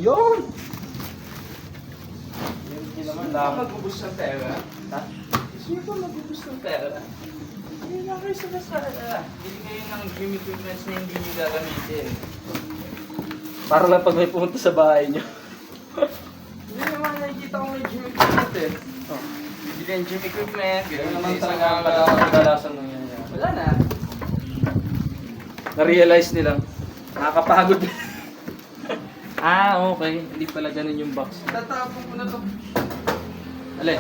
Yun! Hindi naman lang. Mag-ubus ng pera. Ha? Gusto ko mag-ubus ng pera. Hindi na kayo sa kasara. Bili kayo ng gym equipments na hindi nyo gagamitin. Para lang pag may pumunta sa bahay nyo. Hindi naman nakikita ko may gym equipment eh. Oh. Bili ang gym equipment. Kaya Bili naman sa talaga kadalasan nung yan. Wala na. Na-realize nila, nakakapagod. Okay. Hindi pala ganun yung box. Tatapon ko na to. Alin?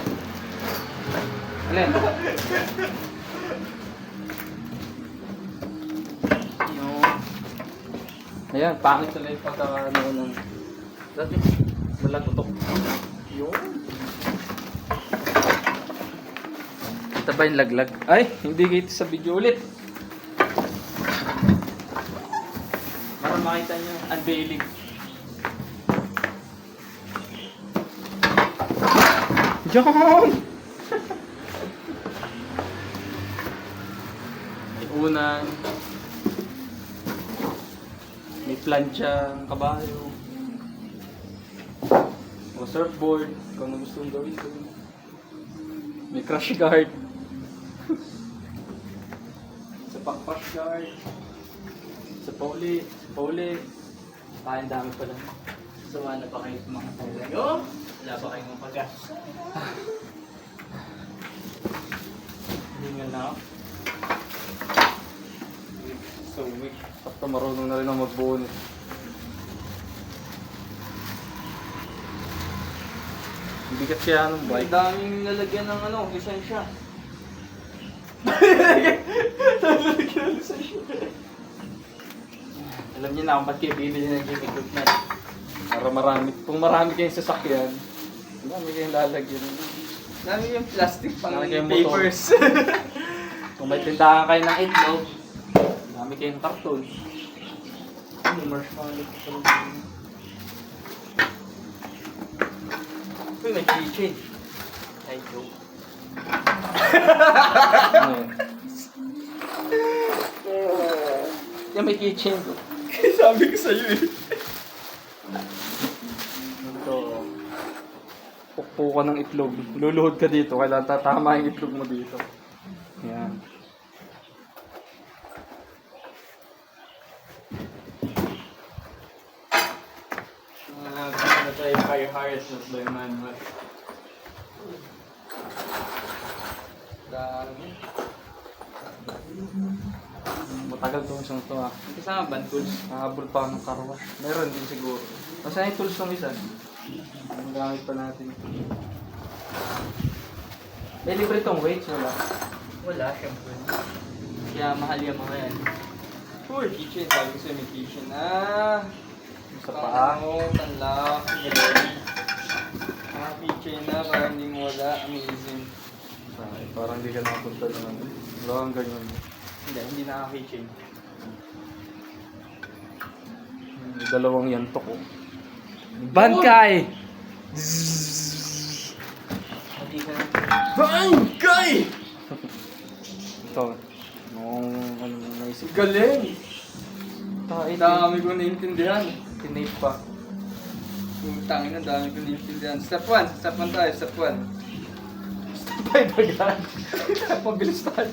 Alin? Yung... Ayan, pangit sila yung pagkakaano ng... Dati, malatutok. Yun. Ito ba yung laglag? Ay, hindi kita sa video ulit. Para makita nyo, unveiling. Diyan! May unan. May plancha, kabayo. O surfboard, kung ano gusto mong gawin doon. May crash guard. Sa crash guard. Sa pauli. Ang dami pala. Sawa na ba kayo sa mga talaga? Wala ba kayong mapagas? Hindi nga na. So weak. Basta marunong na rin ako magbuo nito. Ang bigat kaya ng Ang bike. daming lalagyan ng ano, lisensya. Alam niyo na kung ba't kayo bibili ng gym equipment. Para kung marami kayong sasakyan, marami kayong lalagyan. Dami yung plastic pang Lalagyan yung motor. papers. Kung may tindahan kayo ng itlog, marami kayong karton. Ano, marshmallow. Uy, may keychain. Ay, joke. Ano yun? Yan may keychain ko. Sabi ko sa'yo eh. Ito. Pukpo ka ng itlog. Luluhod ka dito. Kailangan tatama yung itlog mo dito. Yan. Ano tayo fire harness not by manual. Dami. Matagal to isang to ah. Ang kasama band tools. Nakahabol pa ng car wash. Meron din siguro. Masaya yung tools ng isa. Ang gamit pa natin. May libre tong weights, wala? Wala, syempre. Kaya mahal yung mga yan. Uy, keychain. Sabi ko sa'yo may keychain. Sa paa. Tanlak. Keychain na para hindi mo wala. Amazing. Ay, parang hindi ka nakapunta na naman. Wala kang ganyan. Hindi naka-keychain. May dalawang yantok ko. Bankay! Hindi ka na. Bangkay! Ito. Nung ano naisip. Galing! Tain. Dami ko naintindihan. Tinape pa. Yung tangin na dami ko naintindihan. Step 1. Step 1 tayo. Step 1. Ay, bagan. Pabilis tayo.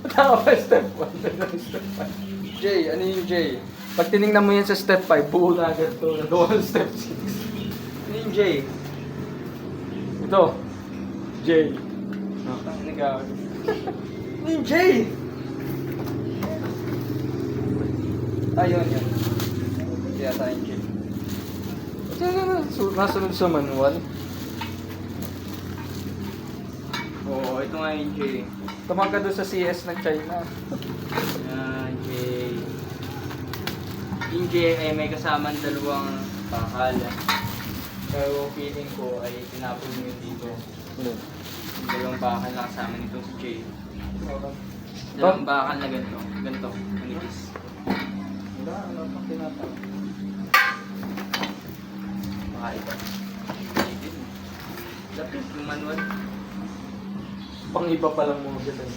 Tama pa step 1. Step 5. J. Ano yung J? Pag tinignan mo yan sa step 5, buo na agad ito. Nagawa ng step 6. Ano yung J? Ito. J. Tangin na gawin. Ano yung J? Ayun yun. Kaya tayong J. Ito na. Nasunod sa manual. Oo, ito nga yung J. Tumang ka doon sa CS ng China. Yan, J. Yung J ay may kasamang dalawang bakal. Pero feeling ko ay tinapon mo yun dito. Ano? Yung dalawang bakal na kasama nito si J. Dalawang bakal na ganito. Ganito. Manipis. Wala, ano pang tinatawag? Baka ito. Lapit yung manual. Pang iba pa lang mga ganun.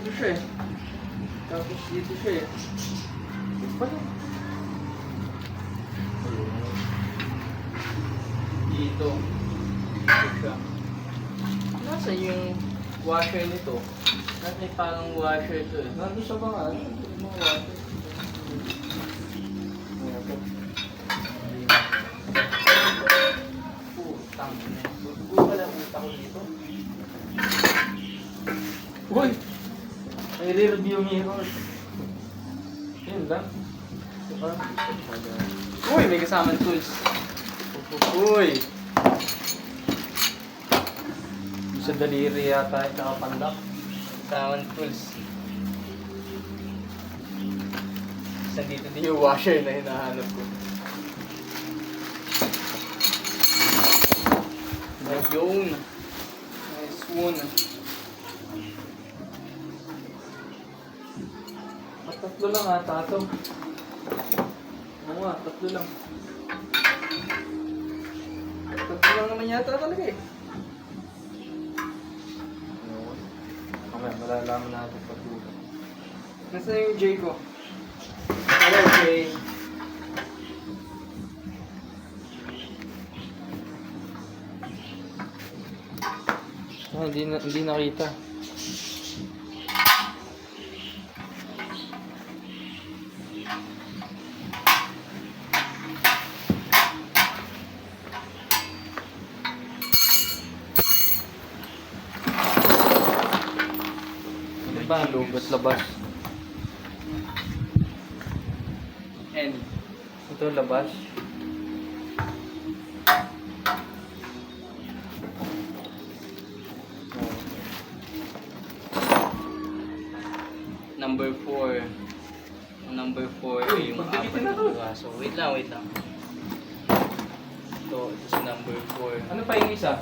Dito siya eh. Tapos dito siya eh. Pala. Dito. Dito siya. Nasa yung washer nito? Nasa yung parang washer ito eh. Nandun sa mga ano, mga water. Ayan po. Putang ina. Dugo pala puta ko dito. Uy! May re-review mirror. Yun lang. Diba? Uy! May kasamang tools. Uy! Sa daliri yata at saka pandak. Kasamang tools. Nandito din yung washer na hinahanap ko. Ayun. Nice one. Tatlo lang ata ito. Oo nga, tatlo lang. Tatlo lang naman yata talaga eh. Mamaya, malalaman natin pag-ulan. Nasaan yung J ko? Hello, J. Hindi nakita. Ano ba ang loob at labas? N. Ito labas. Number 4. Number 4 Uy, yung magdikitin apat na na to. piraso. Wait lang. Ito si number 4. Ano pa yung isa?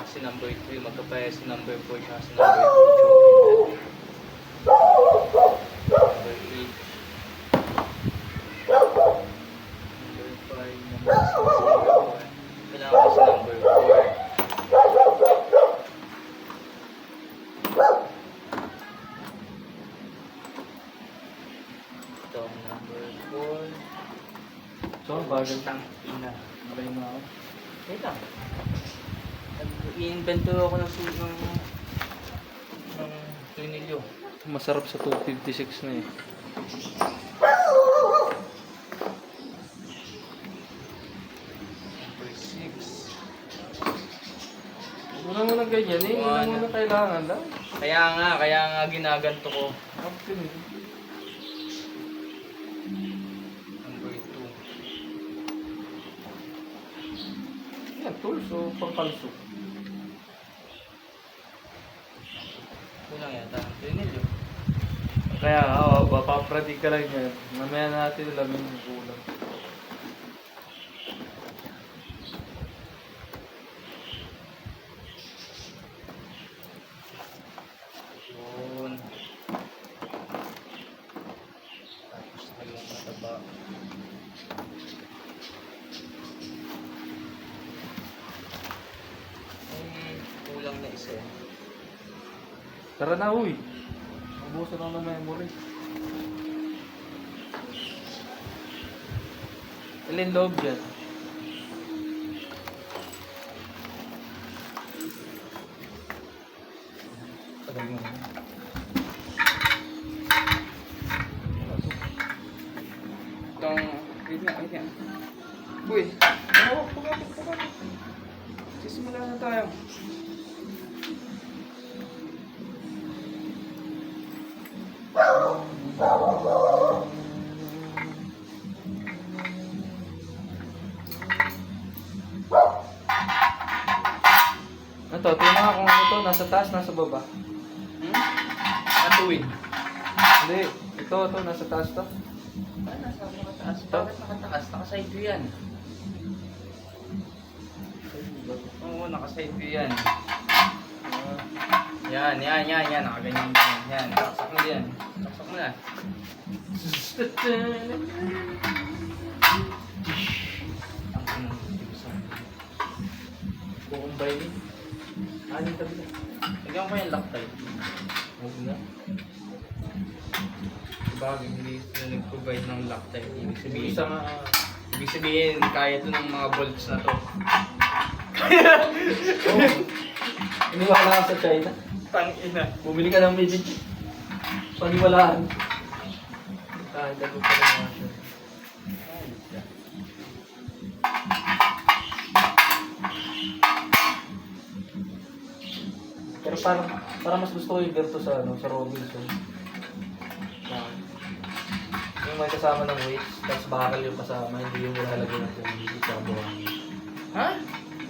Si number 3, magkapaya si number 4 at si number 2. Number 8. Number 5, number 6, number 1. Kailangan ko si number 4. Ito ang number 4. So, bagal. Tang ina. Malay na ako. Wait lang. I-invento ako ng tornilyo. Masarap sa 256 na eh. Number 6. Wala mo ng ganyan eh. Wala mo na kailangan lang. Kaya nga ginaganto ko. Option eh. Number 2. Yan, tools o pampalso. Ito lang yata ang tornilyo. Kaya nga, papratig ka lang yan. Mamaya natin alamin yung kulang. Yun. Tapos na yung mataba. Kulang na isa eh. Tara na, uy. Ubusan ako ng memory. Alin loob dyan? Tagal mo na. Wait nga. Uy! Pagkakit. Sisimula na tayo. Ano to? Tingnan nga kung ano to. Nasa taas, nasa baba. Natuwid. Hindi. Ito, nasa taas to. Nasa nakataas. Bakit nakataas? Nakaside view yan. Oo, nakaside view yan. Yan. Nakaganyan yan. Yan, saksak mo yan. Saksak mo na. Ang anong ibsan. Kukumbay din. Ano tabi na? Lagyan ko yung Loctite. Huwag na. Bagay, hindi sila nag-provide ng Loctite. Ibig sabihin, kaya ito ng mga bolts na to. Iniwala ka sa China. Tangina. Bumili ka ng medyo paniwalaan. Dago pa rin mga siya. Pero parang mas gusto ko yung Verto sa Robinson. Yung may kasama ng weights, tapos bakal yung kasama, hindi yung nilalagay natin dito sa buhangin. Ha?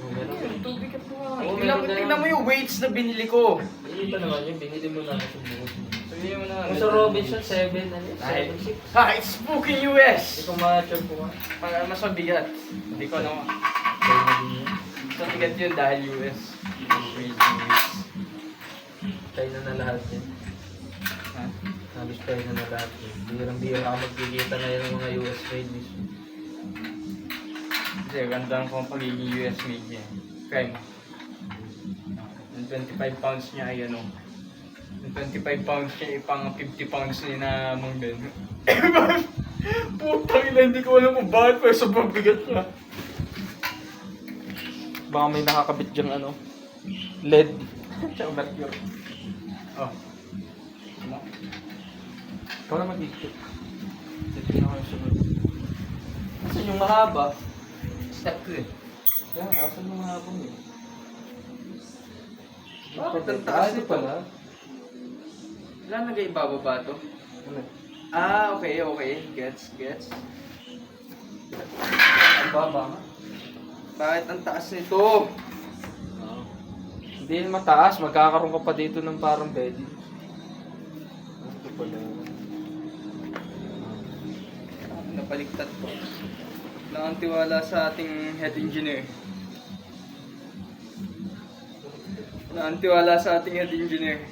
Yung meron. Yung tubig ka po. Oo, meron na Tingnan mo yung weights na binili ko. Hindi pa naman yun, binili mo na sa buhos mo. Sabihin mo na. Yung sa Robinson, 7, 7, 6. Ha, it's spooky US! Hindi ko ma-check po nga. Para mas mabigat. Hindi ko ano. China din yun. Mas mabigat yun dahil US. China na lahat yun. Ha? Halos China na lahat yun. Bihirang-bihira ka magkikita na yun ng mga US made mismo. Kasi ganda ko ang pagiging US made niya. Crime. Yung 25 pounds niya ay ano. Yung 25 pounds niya ay pang 50 pounds niya na mong Ben. Putang ina, hindi ko alam kung bakit pero sobrang bigat niya. Baka may nakakabit dyang LED. Tsaka mercury. Oh. Ano? Ikaw na mag-ikot. Titignan ko yung sunod. Asan yung mahaba? Step ko eh. Kaya nga, asan yung mahaba mo? Bakit ang taas nito? pala? Wala nag-ibababa to? Ano? Ah, okay. Gets. Ang baba nga. Bakit ang taas nito? Hindi yun mataas, magkakaroon ka pa dito ng parang bedding. Ito pala. Napaliktad ko. Wala kang tiwala sa ating head engineer. Wala kang tiwala sa ating head engineer.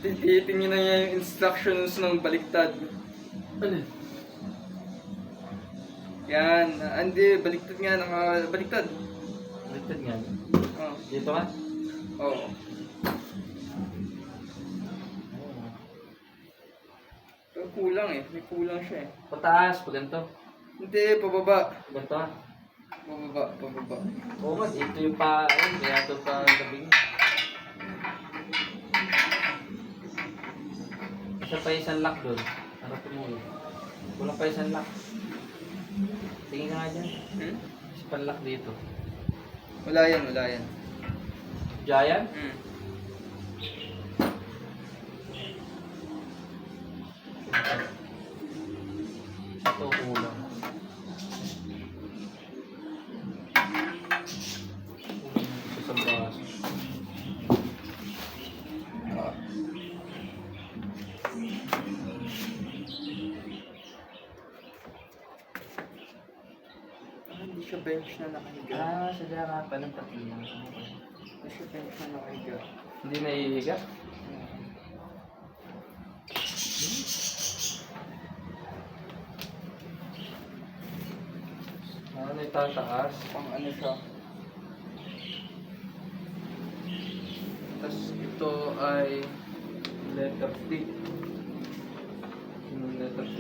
Titingnan niya yung instructions ng baliktad. Ano? Yan, hindi, baliktad nga, baliktad. Baliktad nga. Oh. Dito ka? Oo. Pero kulang eh, may kulang siya eh. Pataas, pag ganito. Hindi, pababa. Ganito ha? Pababa. Oo nga, dito yung pa, kaya ito pa labing. Isa pa isang lock doon. Para tumuloy. Kulang pa isang lock. Tingin ka nga dyan. Isa pa lock dito. Wala yan. Giant? Ito kulang. Isa sa baso. Hindi siya bench na nakahiga. Sadya nga pa ng tatlo. Hindi siya bench na nakahiga. Hindi naihiga? Ano yung tataas? Pang ano siya. Tapos ito ay Letter D. Yung letter D.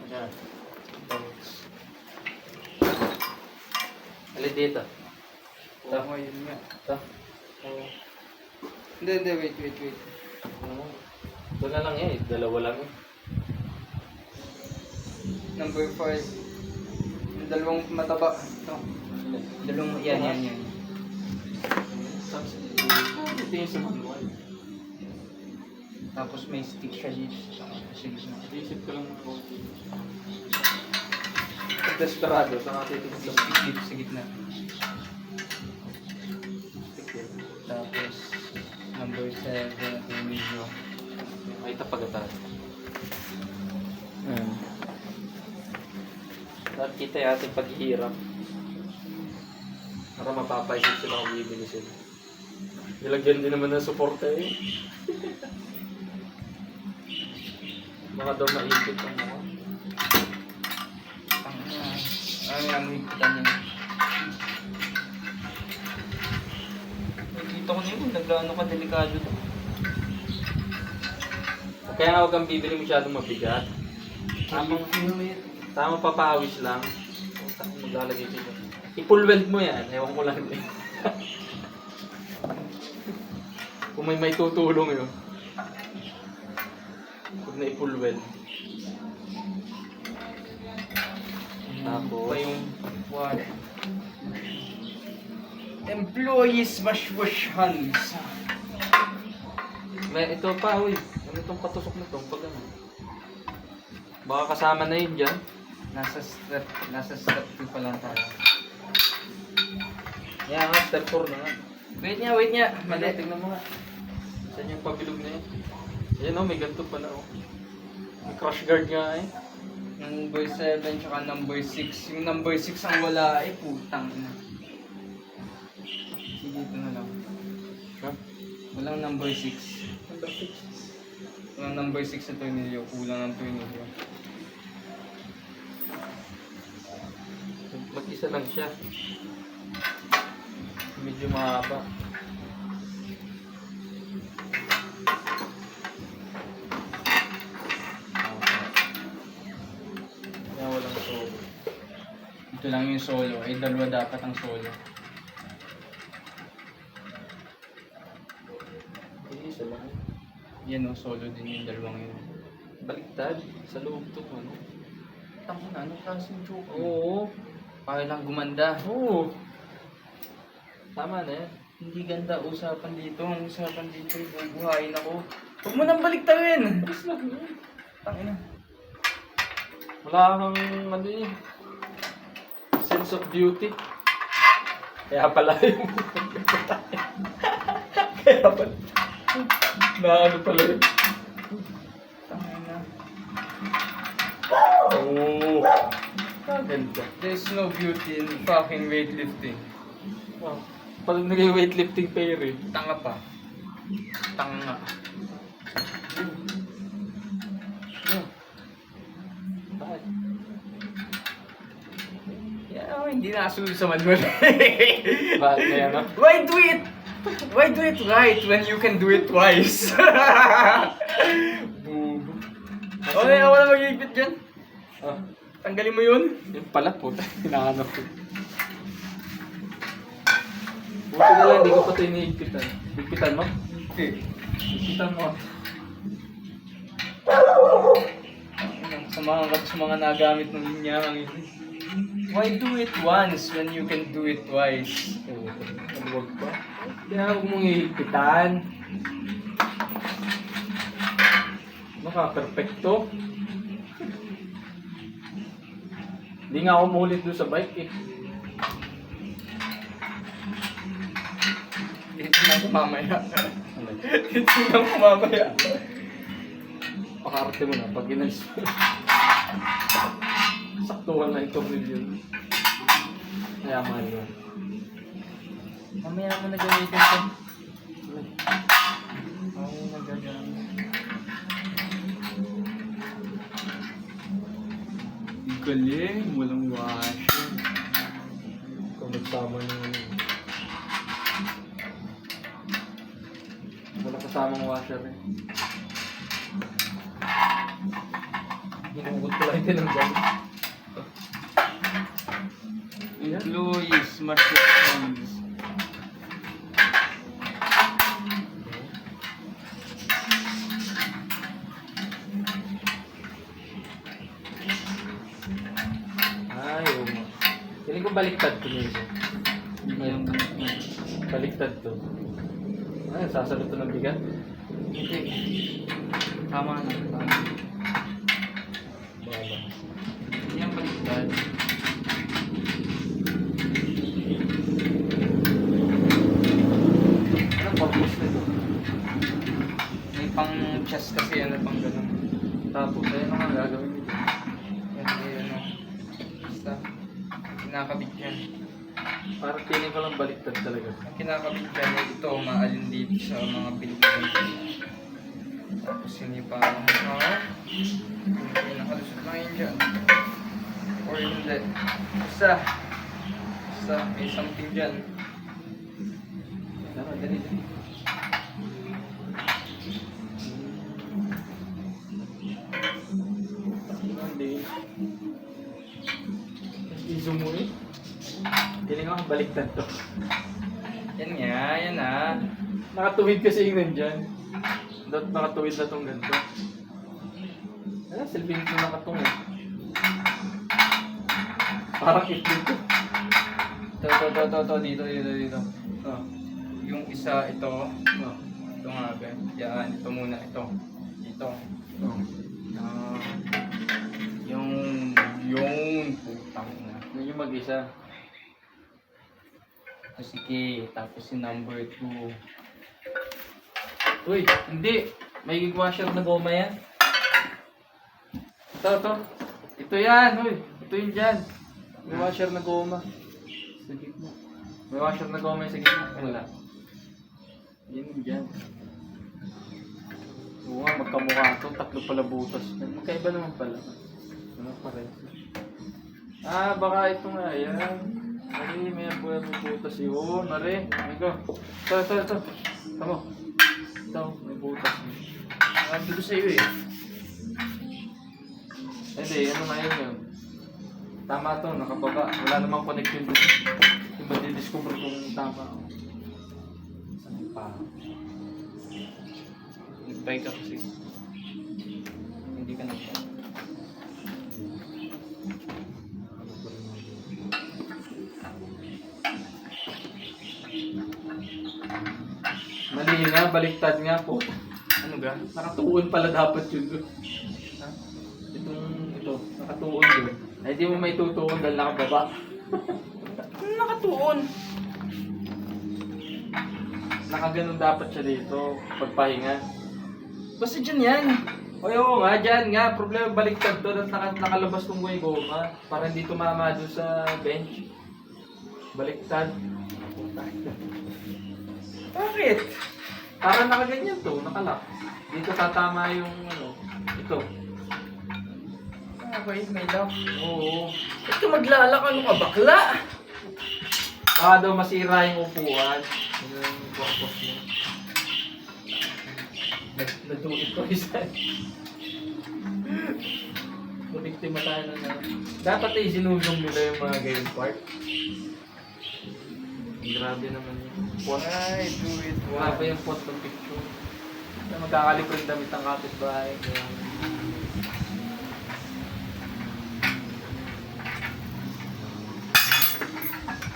Ayan. Alin dito? Oo, yun nga. Ito. Oo. Hindi, wait. Ano? Ito na lang eh. Dalawa lang eh. Number 5. Yung dalawang mataba. Ito. Dalawang, yan. Tapos, ito yung sa manual. Tapos may stick siya dito. Isip ko lang ng konti. Desperado, sa katitin May sa stick dito sa gitna. stick yun. Tapos number 7 yung medyo. Ay, tapagatan. Dapat kita yung ating paghihirap. Para mapapaisip sila kung bibili sila. Nilagyan din naman ng suporta eh. Baka daw maipit ang mga. Ano yan, higpitan yun. Nakikita ko na yun, naglaano ka delikado to. Kaya nga huwag kang bibili masyadong mabigat. Tamang papawis lang. Maglalagay dito. I-full weld mo yan. Ewan ko lang din. Kung may tutulong yun. Huwag na i-full weld. Tapos Pa yung what? Employees must wash hands. may ito pa, uy. Ano itong katusok na itong pag ano? Baka kasama na yun dyan. Nasa step 2 pa lang tayo. Yan nga, step 4 na nga. Wait niya. Mali, tingnan mo nga. Saan yung pabilog na yun? Ayan o, may ganito pa na o. May crash guard nga eh. Number 7 tsaka number 6. Yung number 6 ang wala eh, putang ina. Sige, ito na lang. Ha? Walang number 6. Number 6. Walang number 6 sa tornilyo. Kulang ang tornilyo. Mag-isa lang siya. Medyo mahaba. Kaya walang solo. Ito lang yung solo. Ay, dalawa dapat ang solo. Isa lang. Yan o, solo din yung dalawang yun. Baliktad. Sa loob to, ano? Tama na, anong klaseng joke? Oo. Para lang gumanda. Oo. Tama na yan. Hindi ganda usapan dito. Ang usapan dito, bubuhayin ako. Huwag mo nang baliktarin! Mas lang yun. Tangina. Wala kang ano eh. Sense of beauty. Kaya pala yun. Kaya pala. Na ano pala yun. Tangina. Oo. Ganda. There's no beauty in fucking weightlifting. Wow. Pag nag-weightlifting pair eh. Tanga pa. Tanga. Yeah. Bakit? Yeah, hindi nakasunod sa manual. Bakit na yan ah? Why do it? Why do it right when you can do it twice? Boob. Okay, ako na mag-iipit dyan. Ah, Tanggalin mo yun. yung pala po. Hinahanap ko. Buti na lang, hindi ko pa ito iniigpitan. Igpitan mo? Okay. Igpitan mo. Sa mga nagamit ng linyang ito. Why do it once when you can do it twice? Huwag pa. Kaya huwag mong ihigpitan. Baka perfecto. Hindi nga ako mulit doon sa bike eh. Dito na ako mamaya. Dito na ako mamaya. Pakarte mo na pag ginalis mo. Saktuhan na itong review. Kaya mahal yun. Mamaya mo na gamitin ko. Oo, nagagamit. Galing, walang washer. Kung nagsama ng ano. Wala kasamang washer eh. Hinugot ko lang din ang gamit. Employees must respond. Ay, oo nga. Feeling ko baliktad to nito. Hindi yung Baliktad to. Ay, sasalot to ng bigat. Hindi. Tama na. Tama. Baba. Hindi yung baliktad. Anong purpose nito? May pang chest kasi ano pang gano'n. Tapos, ayun ang nga gagawin nito. Yan, ano. Basta. Kinakabit yan. Parang feeling ko lang baliktad talaga. Ang kinakabit dyan ay ito, maalin dito sa mga pinigyan. Tapos hindi pa ako hindi nakalusot lang yun dyan. Or hindi. Basta, may something dyan. Tara, dali. Hindi. Iso mo eh. Feeling ko baliktad to. Yan nga, yan ah. Nakatuwid kasi yung nandyan. Nakatuwid na tong ganito. Silbing ko nakatong eh. Parang itlog to. Dito. Oh. Yung isa, ito. Oh. Ito nga ba? Yan, ito muna, ito. Dito. Oh. Yung putang na. Yun yung mag-isa. Sige, tapos yung number 2. Uy, hindi. May washer na goma yan. Ito. Ito yan, uy. Ito yun dyan. May washer na goma. Sa gitna. May washer na goma yung sa gitna. Wala. Yan yung dyan. Oo nga, magkamukha ito. Tatlo pala butas. Magkaiba naman pala. Ano pa rin? Baka ito nga. Yan. Mari, may butas yun. Mari, ito. Ito. Tama. Ito, may butas. Sabi ko sa'yo eh. Hindi, ano nga yun. Tama to, nakababa. Wala namang connection doon. Diba di-discover kung tama. Saan pa? Nag-buy ka kasi. Hindi ka nag-buy. Mali nga, baliktad nga po. Ano ga? Nakatuon pala dapat yun doon. Ha? Ito, nakatuon doon. Ay, di mo may tutuon dahil nakababa. Ano nakatuon? Nakaganon dapat siya dito, pagpahinga. Basta dyan yan. Oo nga, dyan nga. Problema baliktad to at nakalabas kong may goma para hindi tumama doon sa bench. Baliktad. Bakit? Para nakaganyan to, nakalak. Dito tatama yung ito. Okay, may lock. Oo. Ito maglalak, ano ka, bakla? Baka daw masira yung upuan. Yung purpose niya. Nag-do-it ko isa. Bumiktima tayo na dapat ay sinulong nila yung mga ganyan part. Grabe naman yun. Pot. Ay, do it Grabe yung pot ng picture. Magkakalipad yung damit ng kapitbahay.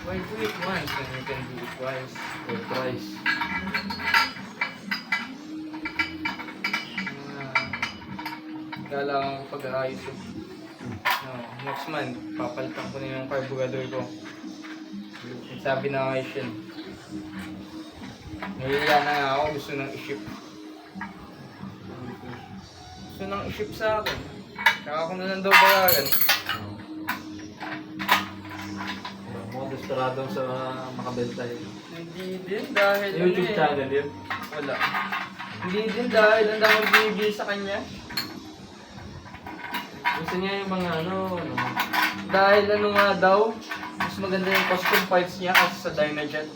Why do it once when you can do it twice? Or twice. Kailangan ko pag-aayos yun. No, next month, papalitan ko na yung carburetor ko. Sabi na nga yun. Nahiya na nga ako, gusto nang i-ship. Gusto nang i-ship sa akin. Kaya ako na lang daw bayaran. Mga desperado sa makabenta yun. Hindi din dahil YouTube ano eh. channel yun. Wala. Hindi din dahil ang dami binibili sa kanya. Gusto niya yung mga Dahil ano nga daw, mas maganda yung custom parts niya kasi sa Dynajet.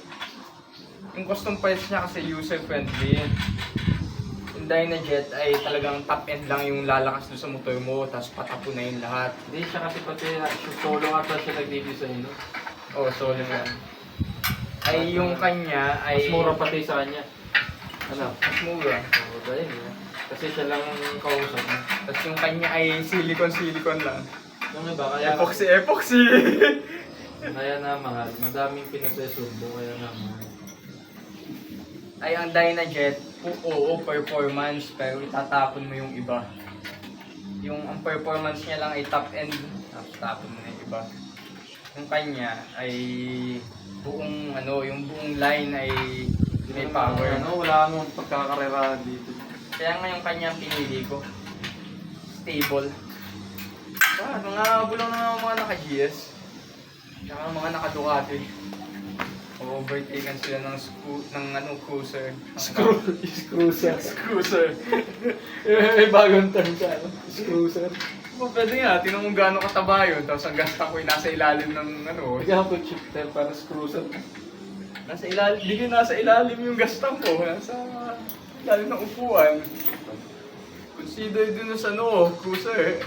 Yung custom parts niya kasi user-friendly. Yung Dynajet ay talagang top end lang yung lalakas doon sa motor mo, tapos patapo na yung lahat. Hindi siya kasi pati solo ata siya nag-design, no? Oo, solo yan. Ay yung kanya ay... Mas mura pati sa kanya. Ano? Mas mura. Oo, dahil niya. Kasi siya lang ang kausap niya. Tapos yung kanya ay silicone lang. Yung iba, kaya... Epoxy! Kaya na mahal. Madaming pinasesurbo, kaya na mahal. Ay ang Dynajet, oo, performance, pero itatapon mo yung iba. Yung ang performance niya lang ay top end, tapos tapon mo na yung iba. Yung kanya ay buong yung buong line ay may power. Wala nang pagkakarerahan dito. Kaya nga yung kanya pinili ko. Stable. Nangangabulong na mga naka-GS. Tsaka ang mga naka-Ducati. Overtaken sila ng cruiser. Cruiser. Cruiser. May bagong term siya. Cruiser. Pwede nga, tinan mo gaano kataba yun. Tapos ang gasta ko nasa ilalim ng Bigyan ko shifter para sa cruiser. Nasa ilalim, di ko nasa ilalim yung gastang ko. Nasa ilalim ng upuan. Consider din sa cruiser.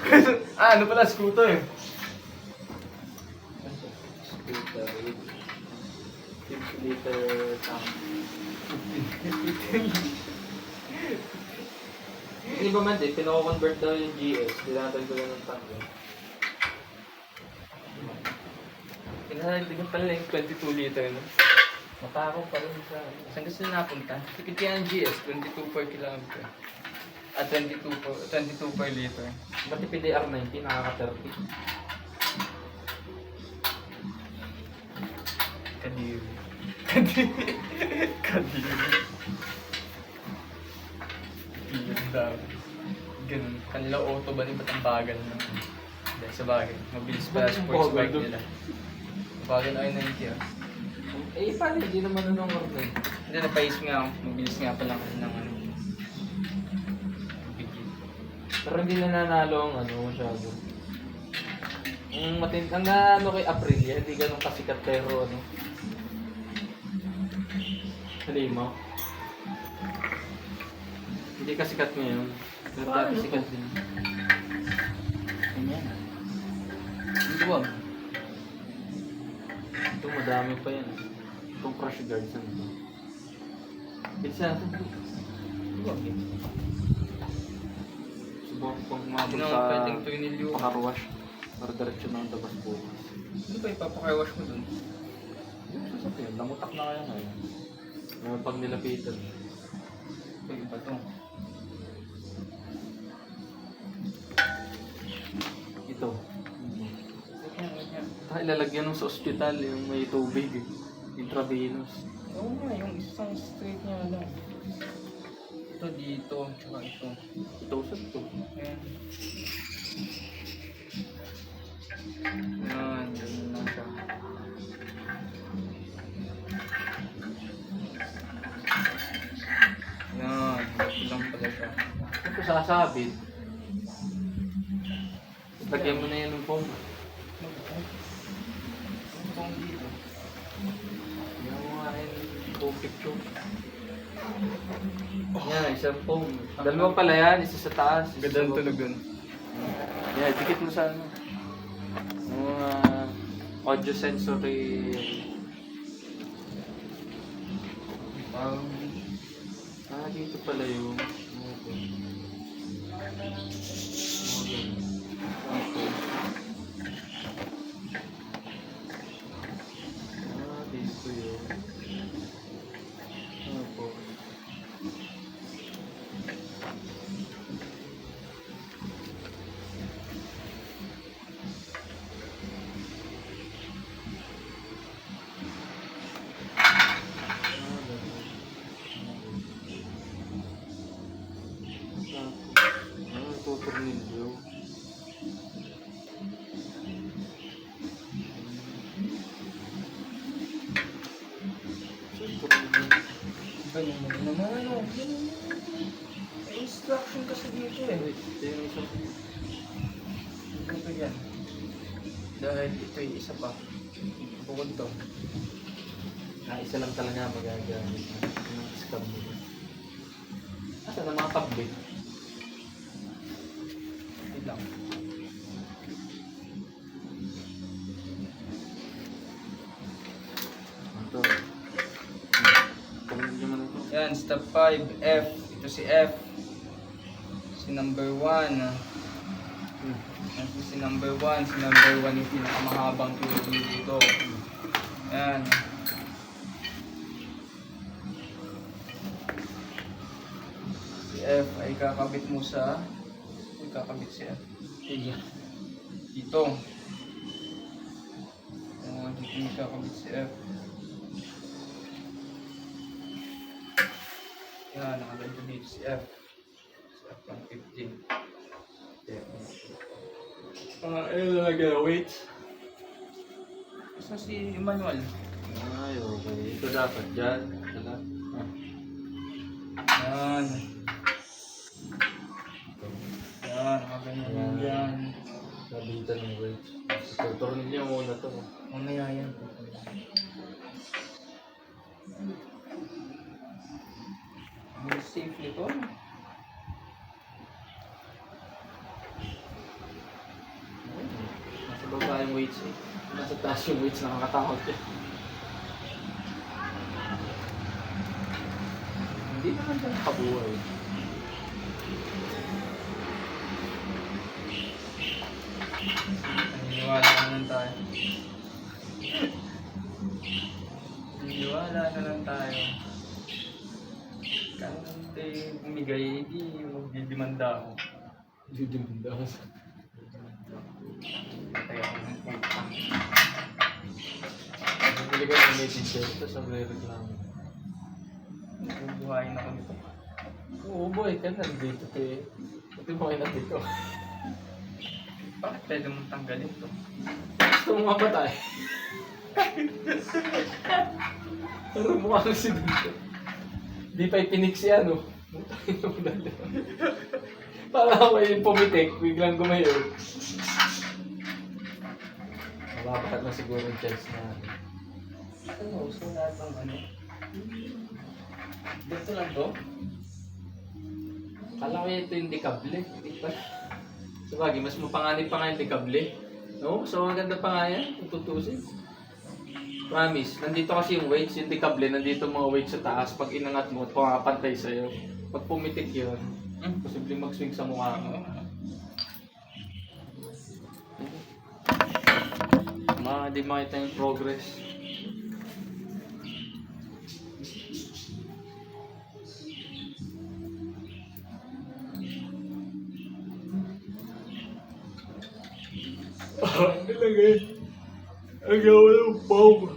Ano pala, scooter. Scooter. 50 liter tank. Hindi ba man din, pinako-convert daw yung GS. Dinatagdagan ng tank yun. Pinahaligan pala yung 22 liter. No? Matakot pa rin sa... Saan gusto na napunta? Tipid kaya ng GS, 22 per kilometer. 22 per liter. Ba't yung PDR90 nakaka-30? Kadiri. Kadiri. Iyon daw. Ganun. Kanila auto ba ni ba't ang bagal na? Dahil sa bagay. Mabilis pala sports bike nila. Bagal ay 90 ah. Eh, paano hindi naman nanongor na eh? Hindi, napais nga ako. Mabilis nga pala kasi ng bigil. Pero hindi na nanalo ang masyado. Ang kay Aprilia, hindi ganun kasikat pero Halimaw. Hindi kasikat ngayon. Pero dati sikat din. Ganyan. Hindi ba? Ito madami pa yan. Itong crush guard sa ito. Bilisan natin. Hindi ba? Subukan kong Hindi umabot naman sa pwedeng tuwinil yun. pakaruwash. Para diretso na ang tabas bukas. Ano ba ipapakarwash mo dun? Yung sasakyan, lamutak na kaya ngayon. Pag nilapitan. Ito iba to. Ito. Ganyan. Ilalagyan nung sa ospital yung may tubig. Intravenous. Oo nga, yung isang straight niya lang. Ito dito, tsaka ito. Ito sa ito. Ayan. Yan, ganun lang siya. Yan, ito lang pala siya. Ito sasabit. Lagyan mo na yan ng foam. Ano bang dito? Yan mo nga yung foam picture. Yan, isang foam. Dalawa pala yan, isa sa taas. isa sa Gandang baba. tulog dun. Yan, dikit mo sa yung mga audio sensory. Dito pala yung dito yun. Tornilyo. Ganun mo naman ano. May instruction kasi dito eh. Ito yung isang Ito yan. Dahil ito yung isa pa. Bukod to. isa lang talaga magagamit ng scam nila. Asan ang mga tablet? Wait lang. Ito. Tornilyo mo na ito. Yan, step 5, F. Ito si F. Si number 1. Ito si number 1. Si number 1 yung pinakamahabang tuloy dito. Yan. Si F ay kakabit mo sa... Kakabit si F. Dito. Dito mo kakabit si F. Yan, nakalagay dito si F. Si F ng 15. Ilalagay na weight. Gusto si Emmanuel. Ay, okay. Ito dapat dyan. Wala. Yan. Yan, ganyan yan. Nabitan ng weights. Tuturnin niya muna to. Mamaya yan. Ang safe nito. Nasa baba yung weights eh. Nasa taas yung weights, nakakatakot eh. Hindi naman dyan nakabuhay. Naniniwala na lang tayo. Naniniwala na lang tayo. Kaya hindi bumigay, hindi magdidimanda ako. Hindi din daw. Kaya ako ng puta. Bumili ka ng native shell, tapos ang reklamo. Bubuhayin ako nito. Oo boy, ka na dito eh. Ito mo kayo natin ko. Bakit pwede mong tanggalin to? Gusto mo mamatay? Pero mukha kang si dito. Di pa ipinik si ano. Para ako yung pumitik, biglang gumayo. Mababakat na siguro yung chance na. Ano, gusto na itong ano? Dito lang to? Kala ko ito yung dekable. Hindi pa. Sabagay, mas mapanganib pa nga yung dekable. No? So, ang ganda pa nga yan. Kung tutusin. Promise. Nandito kasi yung weights, yung dekable. Nandito mga weights sa taas. Pag inangat mo, pumapantay sa'yo. Pag pumitik yun, posibleng mag-swing sa mukha mo. Di makita yung progress. Ano lang eh. Ang gawa ng pau.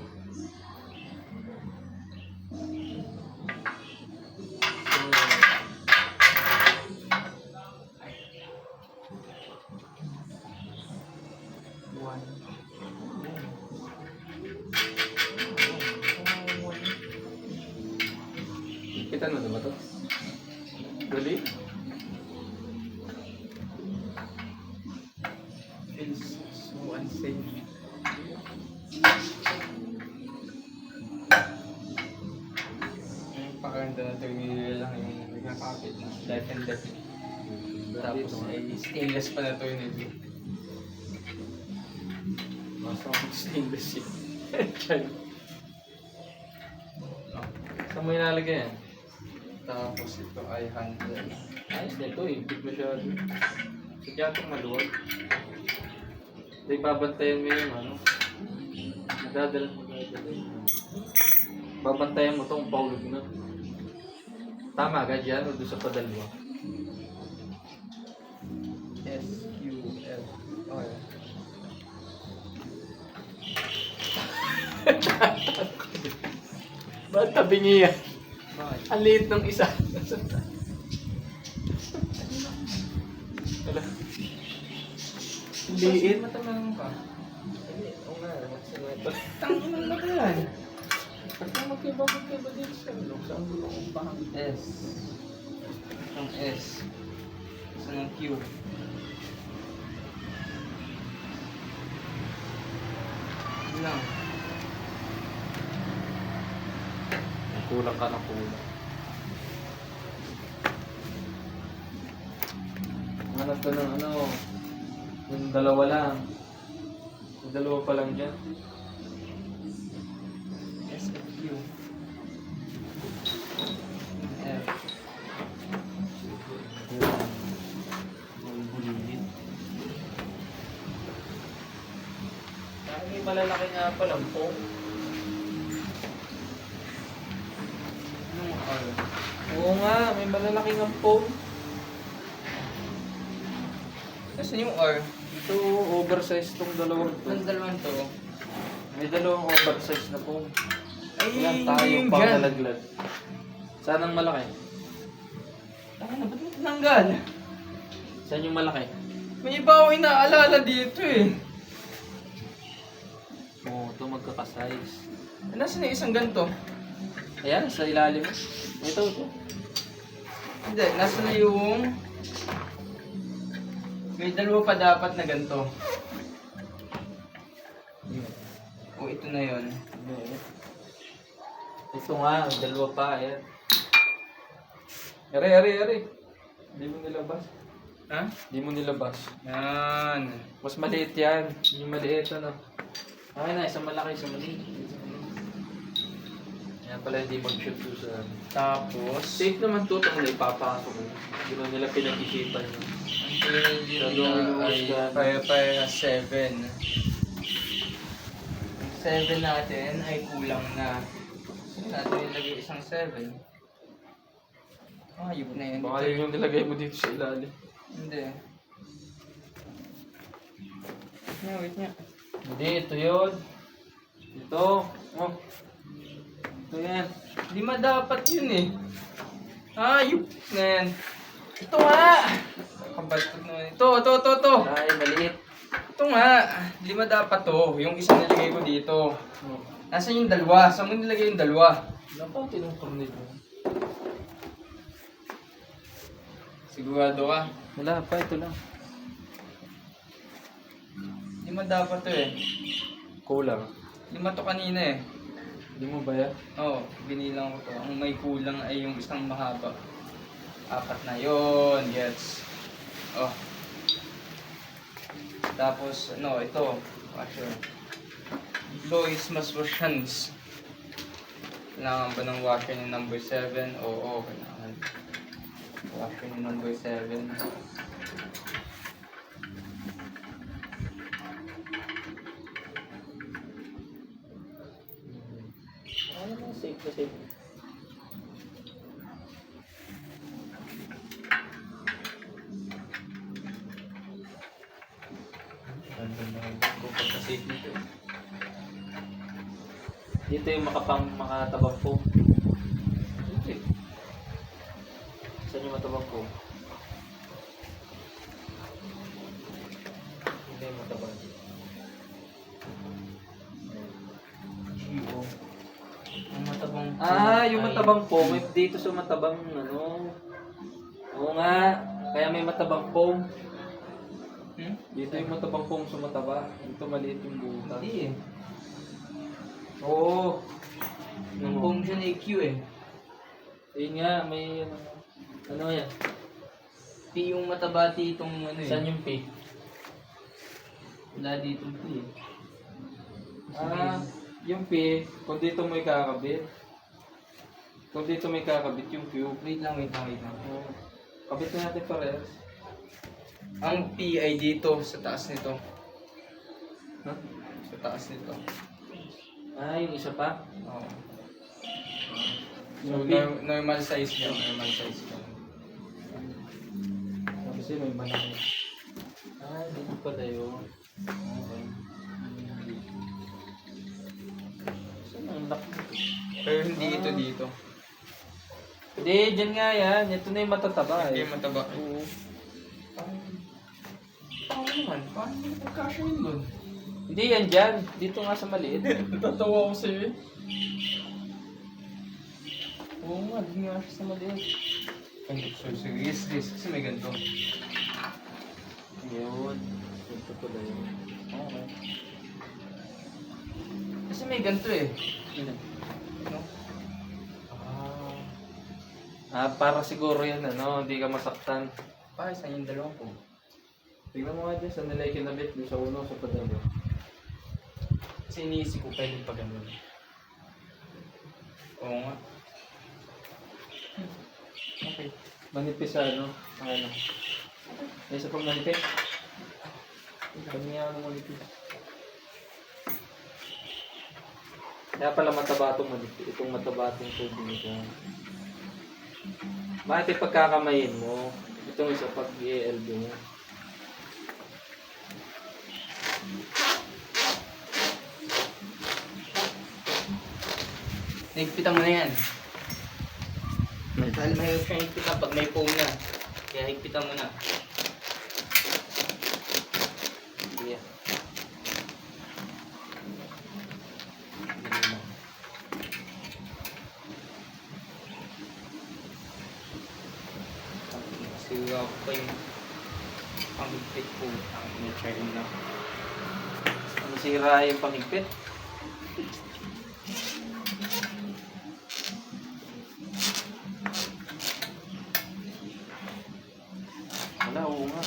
Kita mo na ba ito? Dali? Feels so unsafe. Yung pakaganda na terminal lang yung nagkakapit na life and death. Tapos ay stainless pa na to yun ito. Masa akong stainless yun. Diyan. Saan mo ilalagay yan? Tapos ito ay handle. Ayos na ito eh. Big masyado. Sadya itong maluwag. Hindi babantayan mo yung ano. Madadala. Babantayan mo itong paulog na. Tama agad yan o doon sa padalwa? SQL. Okay. Ba't tabingi yan? Bakit? Ang liit ng isa. Wala. Liit. Matamanong ka. Hindi, oo nga. Magsinuwento. Tangin na ba yan? Pagka magkaiba dito sa ano, sa ang gulo kong bahang. S. Ang S. Isa ng Q. Yun lang. Kulang ka ng kulang. Hanap ka ng ano, yung dalawa lang. Yung dalawa pa lang dyan. S at Q. F. Yung bulilit. May malalaki nga palang po. Anong R? Oo nga, may malalaki nga po. Kasi yung R, Ito, oversize tong dalawang to. ng dalawang to, May dalawang oversize na po. ay Yan hindi tayo yung pang dyan. nalaglag. Saan ang malaki? Ay, ba't mo tinanggal? Saan yung malaki? May iba ako inaalala dito eh. Oo, ito magkakasize. Nasaan yung isang ganito? Ayan, sa ilalim. Ito. Hindi, nasa na yung... May dalawa pa dapat na ganito. O, ito na yun. Ito nga, dalawa pa. Ayan. Ari. Hindi mo nilabas. Ha? Hindi mo nilabas. Yan. Mas maliit yan. Yung maliit, ano. Okay na, isang malaki, isang maliit. Yan pala hindi mag-shoot to sa... Tapos... Safe naman to, itong ipapasok mo. Hindi na nila pinag-isipan yun. Ang pinili nila ay paya 7. 7 natin ay kulang na. Sige natin ilagay isang 7. Ayop na yun. Baka yun yung nilagay mo dito sa ilalim. Hindi. Wait niya. Hindi, ito yun. Ito. Oh. Ito yan. Hindi dapat yun eh. Ayop na yan. Ito nga! Kabatot naman. Ito. Ay, maliit. Ito nga. Hindi dapat to. Yung isa nilagay ko dito. Oh. Nasaan yung dalawa? Saan mo nilagay yung dalawa? Naku, tinong mo. Sigurado ka? Wala pa, ito lang. Hindi dapat to eh. Kulang. 5 to kanina eh. Hindi mo ba yan? Oo, binilang ko to. Ang may kulang ay yung isang mahaba. 4 na yun, gets. Oh. Tapos, ano, ito. Washer. Lois Maswashans. Kailangan ba ng washer ni number 7? Oo, kailangan. Washer ni number 7. Ano naman, safe na safe. Safe dito. Dito yung makatabang foam. Okay. Saan yung matabang foam? Hindi yung matabang. Gio. Ang matabang Yung matabang foam. May dito sa matabang ano. Oo nga. Kaya may matabang foam. Dito yung matabang foam sa mataba. Dito maliit yung butas. Hindi eh. Oo. Yung foam siya na EQ eh. Ayun nga, may ano. Ano yan? P yung matabati itong ano eh. Saan yung P? Wala dito P eh. Yung P, kung dito mo ikakabit. Kung dito mo ikakabit yung Q. Wait lang. Oo. Kabit na natin parehas. Ang P ay dito sa taas nito. Huh? Sa taas nito. Yung isa pa? Oo. So, Yung P. normal size niya. Normal size niya. Kasi may malaki. Dito pala yun. Okay. Saan ang laki? Pero hindi ito dito. Hindi, dyan nga yan. Ito na yung matataba Hindi eh. mataba. Oo. Paano naman? Paano mo pagkasya yun doon? Hindi yan dyan. Dito nga sa maliit. Natatawa ko sa'yo eh. Oo nga, di nga siya sa maliit. Ay, sige, yes, kasi may ganito. Yun. Ito pala yun. Okay. Kasi may ganito eh. Yun. No? Para siguro yan, hindi ka masaktan. Saan yung dalawang po? Tignan mo nga dyan, saan nila ikinabit? Doon sa uno, sa padalo. Kasi iniisip ko pwede pa ganun. Oo nga. Okay. Manipis sa ano? May isa pang manipis. Kanya ano manipis. Kaya pala mataba itong manipis. Itong mataba itong tubig nito. Bakit pagkakamayin mo? Itong isa pag i-LB mo. Higpitan mo na yan. Dahil mahirap siyang higpitan pag may foam na. Kaya higpitan mo na. Yeah. pa yung pangipit po. Ang in-chain na. Masira yung pangipit. Wala, oo nga.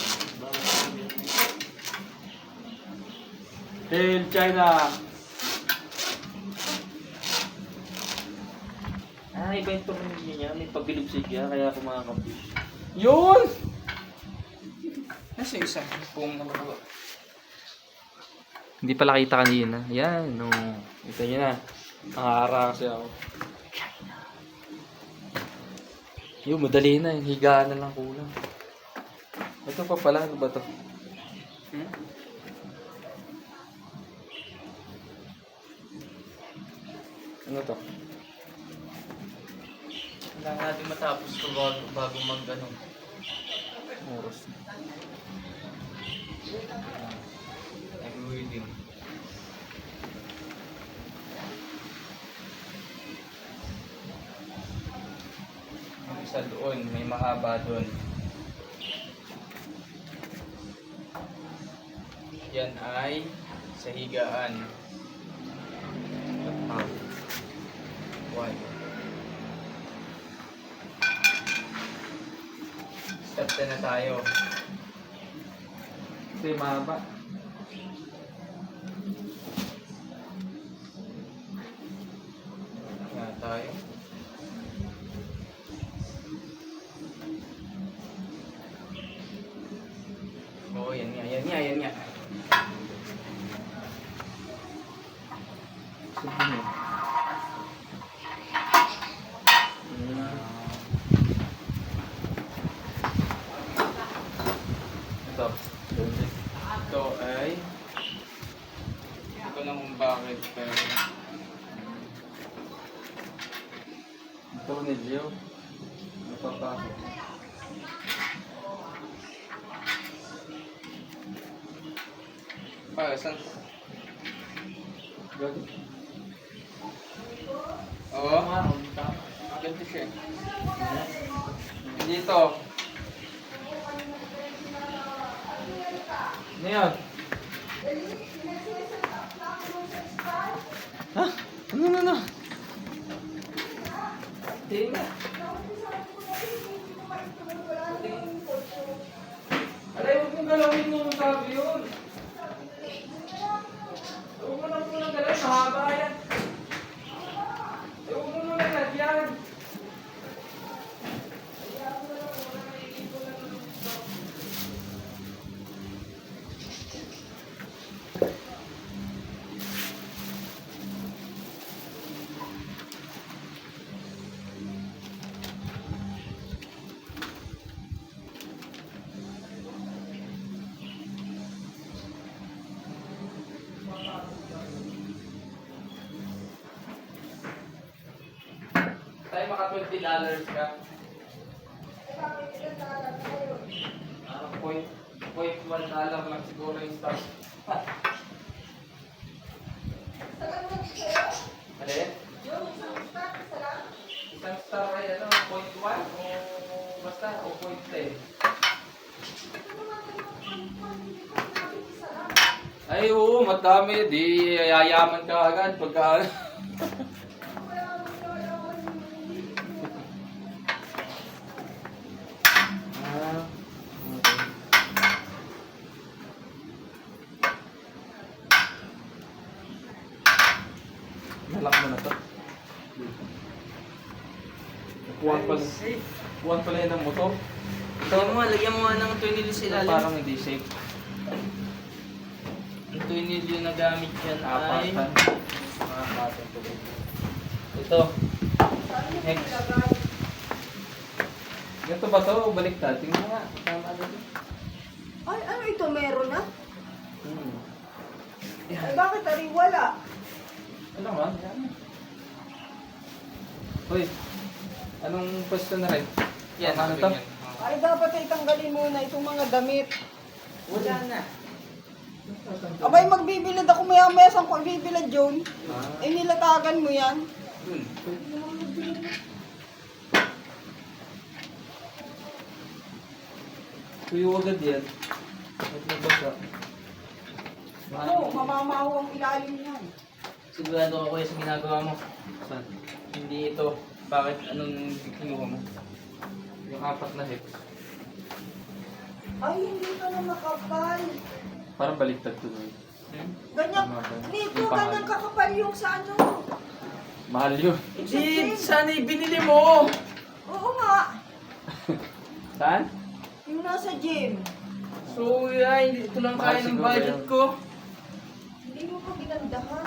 Hail China! Ah, iba yung tornilyo niya. May pagbilibsig niya, kaya kumakabis. Yun! Nasa isa pong nakuha. Hindi pala kita kanina. Yan, no. Kita niyo na. Nakahara kasi ako. Yun, madali na. Higaan na lang kulang. Ito pa pala. Ano ba to? Hmm? Ano to? Kailangan natin matapos ko bago mag-ano. Oras. Nag-reading. Yung isa doon, may mahaba doon. Yan ay sa higaan. Why? Step 10 na tayo. Kasi mahaba. Yan tayo. Oo, yan nga. Sabi niyo. Ito. Ito ay hindi ko lang kung bakit pero Tornilyo. Napapasok. saan? Gagi. Oo, Tama. ganito siya. Dito. Ano yan? Ha? Ano? Tingnan. Aray, huwag mong galawin yung sabi yun. Huwag mo na muna galawin, mahaba yan. Huwag mo muna lagyan. Tayo maka $20 ka. $1 lang siguro yung stock. Alin? Isang star ay ano, 0.1 o basta o 0.10. Ay oo, madami. Di yayaman ka agad pagka... Ah, okay. Nalak mo na to. Buwan pala yun ng motor. Lagyan mo nga ng tornilyo sa ilalim. Parang hindi safe. Ang tornilyo na gamit yan ay... Apatan. Apatan to. Ito. Next. Ganito ba to? O baliktad? Tingnan mo nga. Tama na ito. Ay, ano ito? Meron na? Yan. Ay, bakit ari wala? Ano man? Yan. Hoy. Anong pwesto na rin? Yan, Tama na to? yan. Ay, dapat ay tanggalin muna itong mga damit. Wala na. Abay, magbibilad ako maya-maya. Saan ko ibibilad yun? Ah. Ay, nilatagan mo yan. Dun. Tuyo agad yan. At nabasa. Oo, mamamaho ang ilalim niyan. Sigurado ako kuya sa ginagawa mo. Saan? Hindi ito. Bakit? Anong kinuha mo? Yung 4 na hex. Ay, hindi pa na makapal. Parang baliktad to doon. Hmm? Ganyan, Tama ba? Nito, Yung pahal. ganyan kakapal yung sa ano. Mahal yun. Hindi, sana ibinili mo! Oo nga, Saan? yung nasa gym. So kuya, hindi ito lang Mahal kaya ng siguro budget yun. ko. Hindi mo pa ginandahan.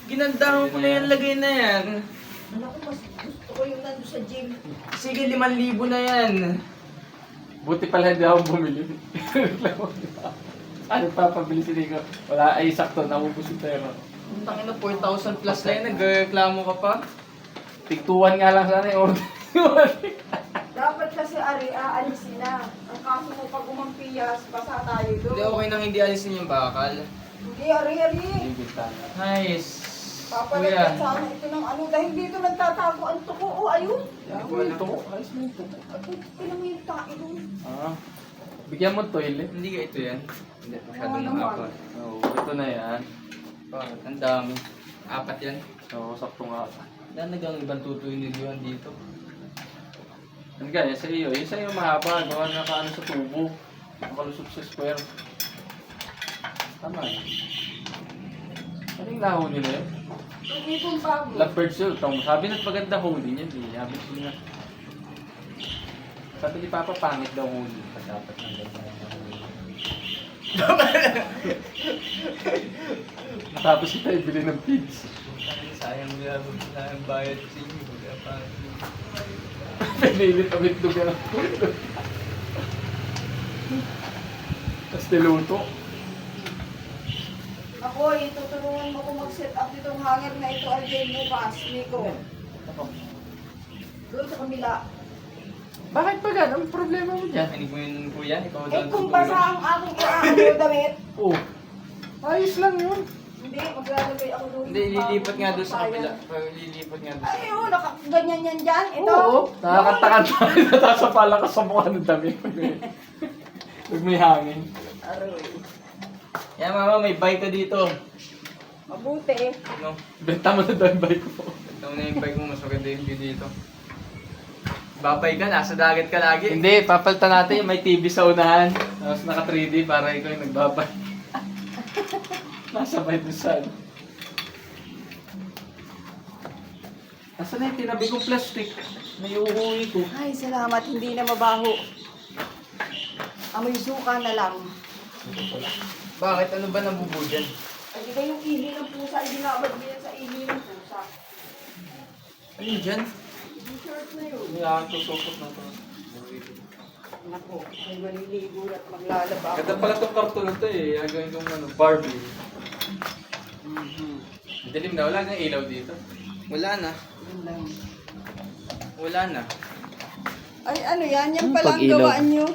Ginandahan ko na yan, lagay na yan. Anak ko, mas gusto ko yung nando sa gym. Sige, 5,000 na yan. Buti pala hindi ako bumili. Ano papabili si Nico? Wala, ay sakto, naubos yung pera. Ang tangina, 4,000 plus na yan, nagreklamo ka pa. Tigtuwan nga lang sana yung order. Dapat kasi aalisin na. Ang kaso mo pag umampiyas, basa tayo doon. Hindi, okay nang hindi alisin yung bakal. Hindi, ari. Yung bintana. Nice. Papalagyan sana ito ng ano, dahil dito nagtatago ang tuko. O, ayun. Yan mo ito. Ayos mo ito. Tinan mo yung tae doon. Ah. Bigyan mo toilet. Hindi ka ito yan. Hindi, masyadong Oo naman. mahaba. Oo, ito na yan. Bakit? Ang dami. 4 yan. Oo, sakto nga. Danagang ibang tutuyuan dito. Ano ganyan sa iyo? Yung sa iyo mahaba. Gawa na kaano sa tubo. Makalusot sa square. Tama eh. Ano yung nahuli na yun? Yung ipong bago. Lovebirds yun. Sabi na't maganda huli niya. Hindi. Sabi niya. Sabi ni Papa, pangit daw huli. Dapat ng ganda yung huli. Tapos ito ibili ng pigs. Sayang nila, sayang bayad sa inyo. Kaya parang... Pinilit ang itlog na. Tapos niluto. Ako, itutulungan mo ko mag-set up itong hanger na ito again bukas, Nico. Doon sa kabila. Bakit ba gan? Ang problema mo dyan? Anig mo yun kuya, ikaw Eh doon kung tutulog. basa ang aking iaano damit, Oo. Ayos lang yun. hindi, maglalagay ako doon. Hindi, lilipat nga doon sa kabila. Lilipat nga doon sa Ay, oo, nakaganyan yan dyan. Ito. Oo. Nakakanta-kanta. Natasa pala ka sa mukha ng damit. Pag may hangin. Aroy. Yan mama, may bike ka dito. Mabuti. No? Benta mo na daw yung bike mo. Ito na yung bike mo, mas maganda yung view dito. Babay ka, nasa dagat ka lagi. Hindi, papalitan natin yung may TV sa unahan. Tapos naka 3D para ikaw yung nagbabay. Nasabay doon sa ano. Nasaan na yung tinabi kong plastic? May uuwi ko. Ay, salamat. Hindi na mabaho. Amoy suka na lang. Bakit? Ano ba nabubo dyan? Ay, di ba yung ihi ng pusa, ay dinabad mo yan sa ihi ng pusa. Ano yun dyan? Yung shirt na yun. May akusukot na ito. Naku, ay maliligo at maglalaba. Ganda pala itong karton na ito eh. Hanggang yung ano, Barbie. Dilim na, wala nang ilaw dito. Wala na. Yun lang. Wala na. Ay, ano yan? Yan Yung pala ang pag-ilaw. gawaan nyo.